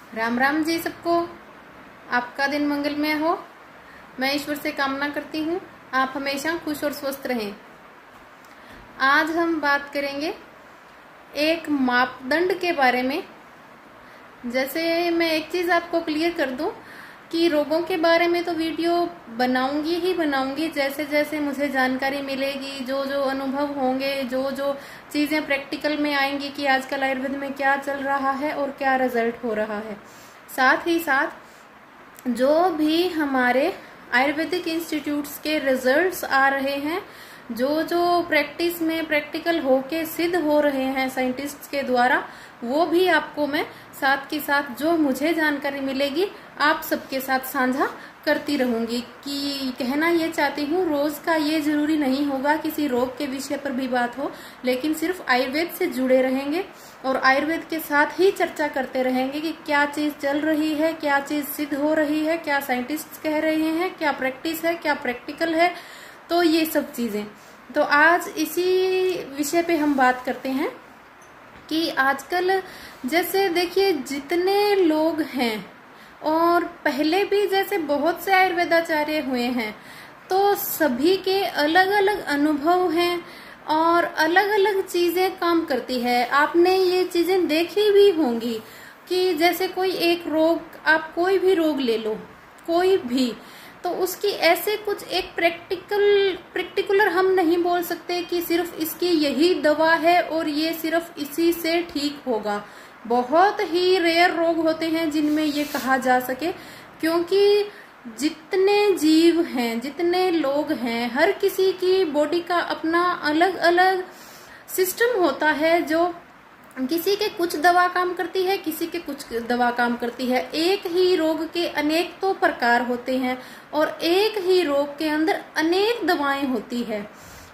राम राम जी सबको। आपका दिन मंगलमय हो। मैं ईश्वर से कामना करती हूँ आप हमेशा खुश और स्वस्थ रहें। आज हम बात करेंगे एक मापदंड के बारे में। जैसे मैं एक चीज़ आपको क्लियर कर दूं कि रोगों के बारे में तो वीडियो बनाऊंगी ही बनाऊंगी, जैसे जैसे मुझे जानकारी मिलेगी, जो जो अनुभव होंगे, जो जो चीज़ें प्रैक्टिकल में आएंगी कि आजकल आयुर्वेद में क्या चल रहा है और क्या रिजल्ट हो रहा है। साथ ही साथ जो भी हमारे आयुर्वेदिक इंस्टीट्यूट्स के रिजल्ट्स आ रहे हैं, जो जो प्रैक्टिस में प्रैक्टिकल होके सिद्ध हो रहे हैं साइंटिस्ट्स के द्वारा, वो भी आपको मैं साथ के साथ जो मुझे जानकारी मिलेगी आप सबके साथ साझा करती रहूंगी। कि कहना ये चाहती हूँ, रोज का ये जरूरी नहीं होगा किसी रोग के विषय पर भी बात हो, लेकिन सिर्फ आयुर्वेद से जुड़े रहेंगे और आयुर्वेद के साथ ही चर्चा करते रहेंगे कि क्या चीज चल रही है, क्या चीज सिद्ध हो रही है, क्या साइंटिस्ट कह रहे हैं, क्या प्रैक्टिस है, क्या प्रैक्टिकल है, तो ये सब चीजें। तो आज इसी विषय पे हम बात करते हैं कि आजकल जैसे देखिए जितने लोग हैं, और पहले भी जैसे बहुत से आयुर्वेदाचार्य हुए हैं, तो सभी के अलग अलग अनुभव हैं और अलग अलग चीजें काम करती है। आपने ये चीजें देखी भी होंगी कि जैसे कोई एक रोग, आप कोई भी रोग ले लो, कोई भी, तो उसकी ऐसे कुछ एक प्रैक्टिकुलर हम नहीं बोल सकते कि सिर्फ इसकी यही दवा है और ये सिर्फ इसी से ठीक होगा। बहुत ही रेयर रोग होते हैं जिनमें ये कहा जा सके, क्योंकि जितने जीव हैं, जितने लोग हैं, हर किसी की बॉडी का अपना अलग अलग सिस्टम होता है। जो किसी के कुछ दवा काम करती है, किसी के कुछ दवा काम करती है। एक ही रोग के अनेक तो प्रकार होते हैं और एक ही रोग के अंदर अनेक दवाएं होती है।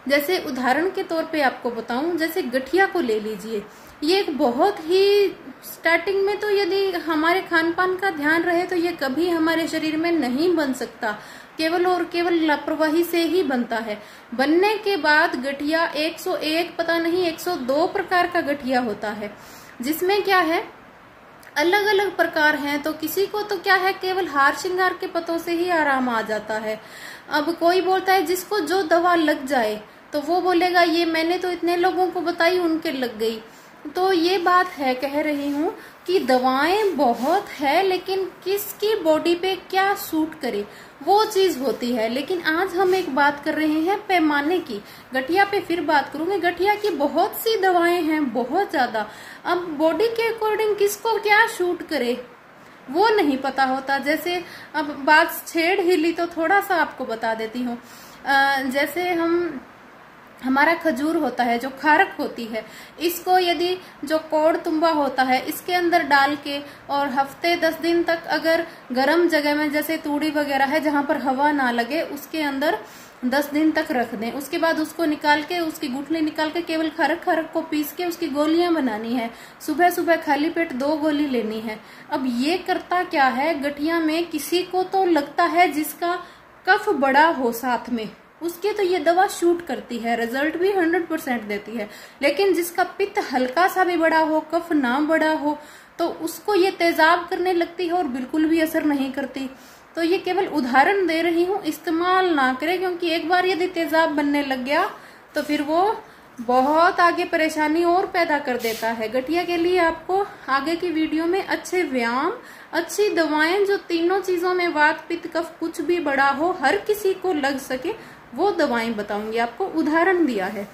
जैसे उदाहरण के तौर पे आपको बताऊं, जैसे गठिया को ले लीजिए। ये एक बहुत ही स्टार्टिंग में तो यदि हमारे खान पान का ध्यान रहे तो ये कभी हमारे शरीर में नहीं बन सकता, केवल और केवल लापरवाही से ही बनता है। बनने के बाद गठिया 101 पता नहीं 102 प्रकार का गठिया होता है, जिसमें क्या है अलग अलग प्रकार हैं। तो किसी को तो क्या है केवल हार श्रृंगार के पतों से ही आराम आ जाता है। अब कोई बोलता है जिसको जो दवा लग जाए, तो वो बोलेगा ये मैंने तो इतने लोगों को बताई, उनके लग गई। तो ये बात है, कह रही हूँ कि दवाएं बहुत है, लेकिन किसकी बॉडी पे क्या सूट करे वो चीज होती है। लेकिन आज हम एक बात कर रहे हैं पैमाने की। गठिया पे फिर बात करूंगी। गठिया की बहुत सी दवाएं हैं, बहुत ज्यादा। अब बॉडी के अकॉर्डिंग किसको क्या सूट करे वो नहीं पता होता। जैसे अब बात छेड़ हिली तो थोड़ा सा आपको बता देती हूँ। जैसे हमारा खजूर होता है, जो खारक होती है, इसको यदि जो कोड़ तुम्बा होता है इसके अंदर डाल के और हफ्ते 10 दिन तक अगर गर्म जगह में, जैसे तूड़ी वगैरह है जहां पर हवा ना लगे, उसके अंदर 10 दिन तक रख दें। उसके बाद उसको निकाल के, उसकी गुठली निकाल के केवल खारक को पीस के उसकी गोलियां बनानी है। सुबह सुबह खाली पेट 2 गोली लेनी है। अब ये करता क्या है, गठिया में किसी को तो लगता है जिसका कफ बड़ा हो साथ में, उसके तो ये दवा शूट करती है, रिजल्ट भी 100% देती है। लेकिन जिसका पित्त हल्का सा भी बड़ा हो, कफ ना बड़ा हो, तो उसको ये तेजाब करने लगती है और बिल्कुल भी असर नहीं करती। तो ये केवल उदाहरण दे रही हूँ, इस्तेमाल ना करें, क्योंकि एक बार यदि तेजाब बनने लग गया तो फिर वो बहुत आगे परेशानी और पैदा कर देता है। गठिया के लिए आपको आगे की वीडियो में अच्छे व्यायाम, अच्छी दवाएं, जो तीनों चीजों में वात पित्त कफ कुछ भी बड़ा हो, हर किसी को लग सके, वो दवाएं बताऊंगी आपको। उदाहरण दिया है।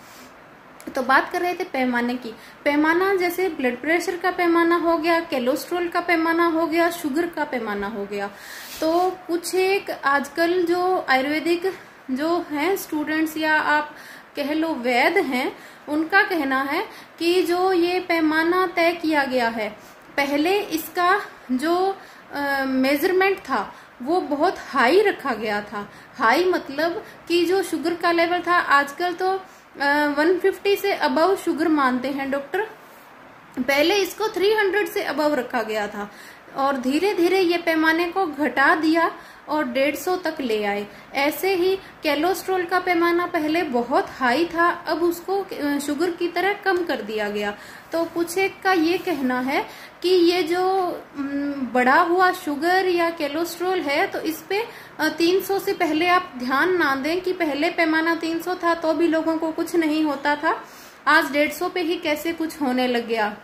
तो बात कर रहे थे पैमाने की। पैमाना जैसे ब्लड प्रेशर का पैमाना हो गया, कोलेस्ट्रॉल का पैमाना हो गया, शुगर का पैमाना हो गया। तो कुछ एक आजकल जो आयुर्वेदिक जो हैं स्टूडेंट्स, या आप कह लो वैद्य हैं, उनका कहना है कि जो ये पैमाना तय किया गया है, पहले इसका जो मेजरमेंट था वो बहुत हाई रखा गया था। हाई मतलब कि जो शुगर का लेवल था, आजकल तो 150 से अबव शुगर मानते हैं डॉक्टर, पहले इसको 300 से अबव रखा गया था और धीरे धीरे ये पैमाने को घटा दिया और 150 तक ले आए। ऐसे ही कोलेस्ट्रॉल का पैमाना पहले बहुत हाई था, अब उसको शुगर की तरह कम कर दिया गया। तो कुछ एक का ये कहना है कि ये जो बढ़ा हुआ शुगर या कोलेस्ट्रॉल है तो इस पे 300 से पहले आप ध्यान ना दें कि पहले पैमाना 300 था तो भी लोगों को कुछ नहीं होता था, आज 150 पे ही कैसे कुछ होने लग गया।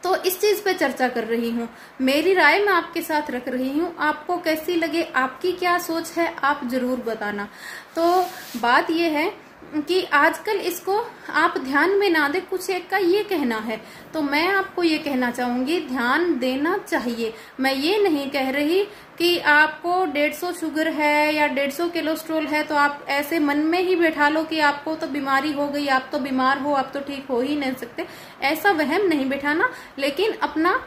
तो इस चीज पे चर्चा कर रही हूँ, मेरी राय मैं आपके साथ रख रही हूँ, आपको कैसी लगे, आपकी क्या सोच है आप जरूर बताना। तो बात ये है कि आजकल इसको आप ध्यान में ना दे, कुछ एक का ये कहना है, तो मैं आपको ये कहना चाहूंगी ध्यान देना चाहिए। मैं ये नहीं कह रही कि आपको 150 शुगर है या 150 कोलेस्ट्रॉल है तो आप ऐसे मन में ही बैठा लो कि आपको तो बीमारी हो गई, आप तो बीमार हो, आप तो ठीक हो ही नहीं सकते, ऐसा वहम नहीं बैठाना। लेकिन अपना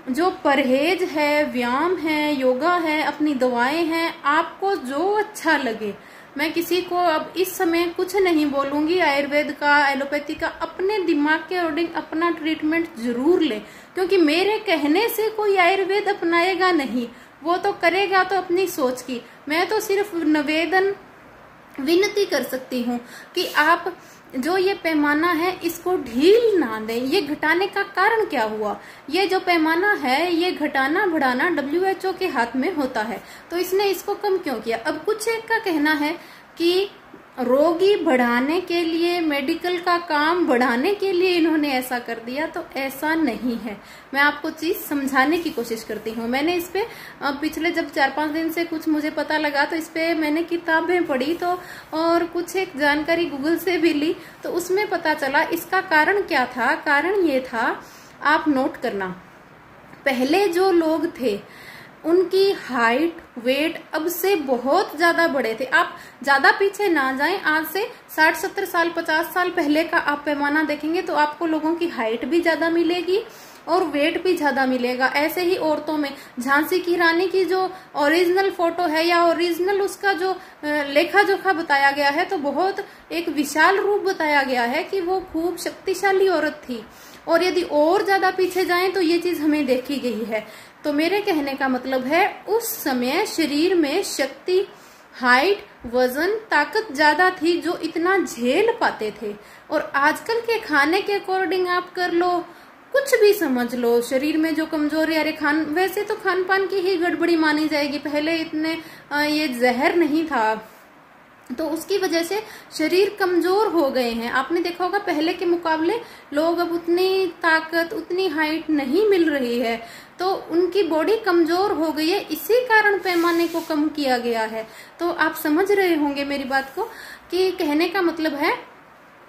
जो परहेज है, व्यायाम है, योगा है, अपनी दवाएं हैं, आपको जो अच्छा लगे, मैं किसी को अब इस समय कुछ नहीं बोलूंगी आयुर्वेद का, एलोपैथी का, अपने दिमाग के अकॉर्डिंग अपना ट्रीटमेंट जरूर लें, क्योंकि मेरे कहने से कोई आयुर्वेद अपनाएगा नहीं, वो तो करेगा तो अपनी सोच की। मैं तो सिर्फ निवेदन विनती कर सकती हूँ कि आप जो ये पैमाना है इसको ढील ना दें। ये घटाने का कारण क्या हुआ, ये जो पैमाना है ये घटाना बढ़ाना WHO के हाथ में होता है, तो इसने इसको कम क्यों किया। अब कुछ एक का कहना है कि रोगी बढ़ाने के लिए, मेडिकल का काम बढ़ाने के लिए इन्होंने ऐसा कर दिया, तो ऐसा नहीं है। मैं आपको चीज समझाने की कोशिश करती हूँ। मैंने इस पे पिछले जब 4-5 दिन से कुछ मुझे पता लगा तो इस पे मैंने किताबें पढ़ी तो और कुछ एक जानकारी गूगल से भी ली, तो उसमें पता चला इसका कारण क्या था। कारण ये था, आप नोट करना, पहले जो लोग थे उनकी हाइट वेट अब से बहुत ज्यादा बड़े थे। आप ज्यादा पीछे ना जाएं, आज से 60-70 साल 50 साल पहले का आप पैमाना देखेंगे तो आपको लोगों की हाइट भी ज्यादा मिलेगी और वेट भी ज्यादा मिलेगा। ऐसे ही औरतों में झांसी की रानी की जो ओरिजिनल फोटो है या ओरिजिनल उसका जो लेखा जोखा बताया गया है तो बहुत एक विशाल रूप बताया गया है कि वो खूब शक्तिशाली औरत थी। और यदि और ज्यादा पीछे जाएं तो ये चीज हमें देखी गई है। तो मेरे कहने का मतलब है उस समय शरीर में शक्ति, हाइट, वजन, ताकत ज्यादा थी जो इतना झेल पाते थे। और आजकल के खाने के अकॉर्डिंग आप कर लो, कुछ भी समझ लो, शरीर में जो कमजोरी, अरे वैसे तो खान पान की ही गड़बड़ी मानी जाएगी, पहले इतने ये जहर नहीं था तो उसकी वजह से शरीर कमजोर हो गए हैं। आपने देखा होगा पहले के मुकाबले लोग अब उतनी ताकत, उतनी हाइट नहीं मिल रही है, तो उनकी बॉडी कमजोर हो गई है, इसी कारण पैमाने को कम किया गया है। तो आप समझ रहे होंगे मेरी बात को कि कहने का मतलब है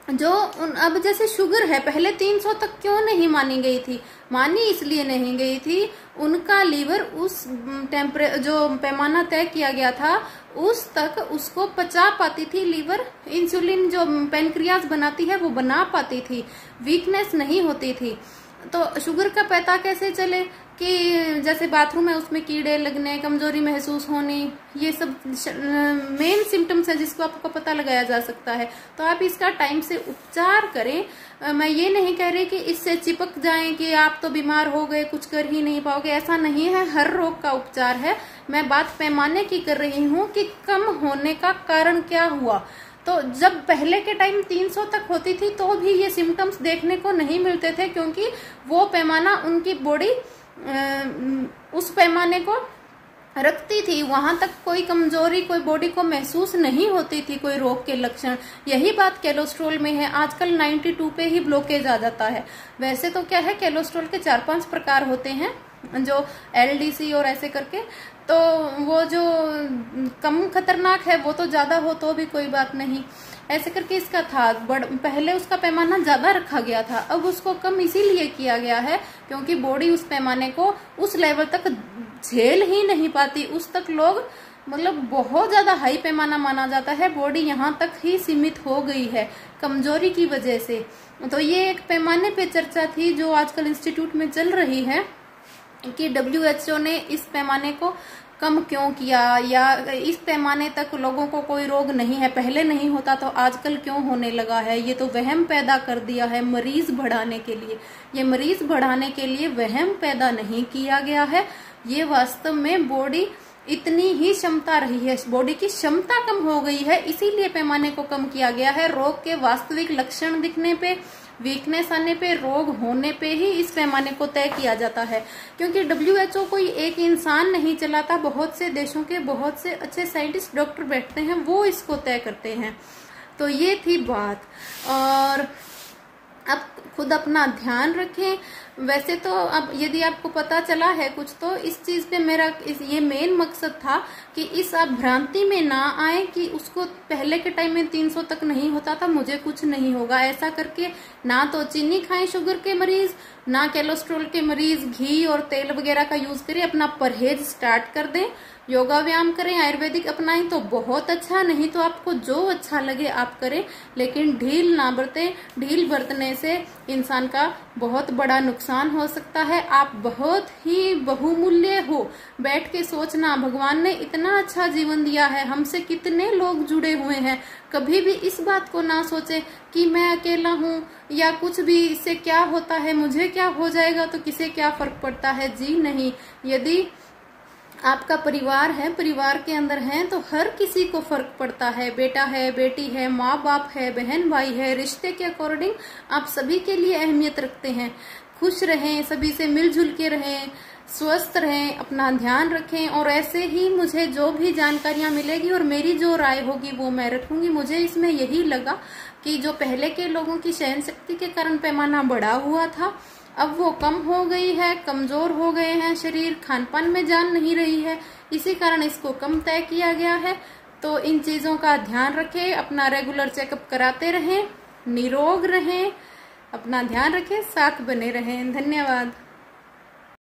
जो अब जैसे शुगर है, पहले 300 तक क्यों नहीं मानी गई थी, मानी इसलिए नहीं गई थी, उनका लीवर उस जो पैमाना तय किया गया था उस तक उसको पचा पाती थी, लीवर इंसुलिन जो पेनक्रियाज बनाती है वो बना पाती थी, वीकनेस नहीं होती थी। तो शुगर का पता कैसे चले कि जैसे बाथरूम है उसमें कीड़े लगने, कमजोरी महसूस होनी, ये सब मेन सिम्टम्स है जिसको आपको पता लगाया जा सकता है। तो आप इसका टाइम से उपचार करें। मैं ये नहीं कह रही कि इससे चिपक जाएं कि आप तो बीमार हो गए, कुछ कर ही नहीं पाओगे, ऐसा नहीं है, हर रोग का उपचार है। मैं बात पैमाने की कर रही हूँ कि कम होने का कारण क्या हुआ। तो जब पहले के टाइम 300 तक होती थी तो भी ये सिम्टम्स देखने को नहीं मिलते थे, क्योंकि वो पैमाना उनकी बॉडी उस पैमाने को रखती थी, वहां तक कोई कमजोरी, कोई बॉडी को महसूस नहीं होती थी, कोई रोग के लक्षण। यही बात कोलेस्ट्रॉल में है, आजकल 92 पे ही ब्लॉकेज आ जाता है। वैसे तो क्या है, कोलेस्ट्रॉल के 4-5 प्रकार होते हैं, जो LDC और ऐसे करके, तो वो जो कम खतरनाक है वो तो ज्यादा हो तो भी कोई बात नहीं, ऐसे करके इसका था। पहले उसका पैमाना ज्यादा रखा गया था, अब उसको कम इसीलिए किया गया है क्योंकि बॉडी उस पैमाने को उस लेवल तक झेल ही नहीं पाती। उस तक लोग मतलब बहुत ज्यादा हाई पैमाना माना जाता है, बॉडी यहाँ तक ही सीमित हो गई है कमजोरी की वजह से। तो ये एक पैमाने पे चर्चा थी जो आजकल इंस्टीट्यूट में चल रही है कि WHO ने इस पैमाने को कम क्यों किया, या इस पैमाने तक लोगों को कोई रोग नहीं है, पहले नहीं होता तो आजकल क्यों होने लगा है। ये तो वहम पैदा कर दिया है मरीज बढ़ाने के लिए। ये मरीज बढ़ाने के लिए वहम पैदा नहीं किया गया है, ये वास्तव में बॉडी इतनी ही क्षमता रही है, बॉडी की क्षमता कम हो गई है, इसीलिए पैमाने को कम किया गया है। रोग के वास्तविक लक्षण दिखने पे, वीकनेस आने पे, रोग होने पे ही इस पैमाने को तय किया जाता है। क्योंकि WHO कोई एक इंसान नहीं चलाता, बहुत से देशों के बहुत से अच्छे साइंटिस्ट डॉक्टर बैठते हैं, वो इसको तय करते हैं। तो ये थी बात। और अब खुद अपना ध्यान रखें। वैसे तो अब यदि आपको पता चला है कुछ, तो इस चीज पे मेरा ये मेन मकसद था कि इस आप भ्रांति में ना आए कि उसको पहले के टाइम में 300 तक नहीं होता था, मुझे कुछ नहीं होगा, ऐसा करके ना तो चीनी खाएं शुगर के मरीज, ना कोलेस्ट्रॉल के मरीज घी और तेल वगैरह का यूज करें। अपना परहेज स्टार्ट कर दें, योगा व्यायाम करें, आयुर्वेदिक अपनाएं तो बहुत अच्छा, नहीं तो आपको जो अच्छा लगे आप करें, लेकिन ढील ना बरतें। ढील बरतने से इंसान का बहुत बड़ा नुकसान हो सकता है। आप बहुत ही बहुमूल्य हो। बैठ के सोचना, भगवान ने इतना अच्छा जीवन दिया है, हमसे कितने लोग जुड़े हुए हैं। कभी भी इस बात को ना सोचे कि मैं अकेला हूँ या कुछ भी, इससे क्या होता है, मुझे क्या हो जाएगा तो किसे क्या फर्क पड़ता है। जी नहीं, यदि आपका परिवार है, परिवार के अंदर है, तो हर किसी को फर्क पड़ता है। बेटा है, बेटी है, माँ बाप है, बहन भाई है, रिश्ते के अकॉर्डिंग आप सभी के लिए अहमियत रखते हैं। खुश रहें, सभी से मिलजुल के रहें, स्वस्थ रहें, अपना ध्यान रखें। और ऐसे ही मुझे जो भी जानकारियां मिलेगी और मेरी जो राय होगी वो मैं रखूंगी। मुझे इसमें यही लगा कि जो पहले के लोगों की सहन शक्ति के कारण पैमाना बढ़ा हुआ था, अब वो कम हो गई है, कमजोर हो गए हैं शरीर, खान पान में जान नहीं रही है, इसी कारण इसको कम तय किया गया है। तो इन चीजों का ध्यान रखें, अपना रेगुलर चेकअप कराते रहें, निरोग रहें, अपना ध्यान रखें, साथ बने रहें। धन्यवाद।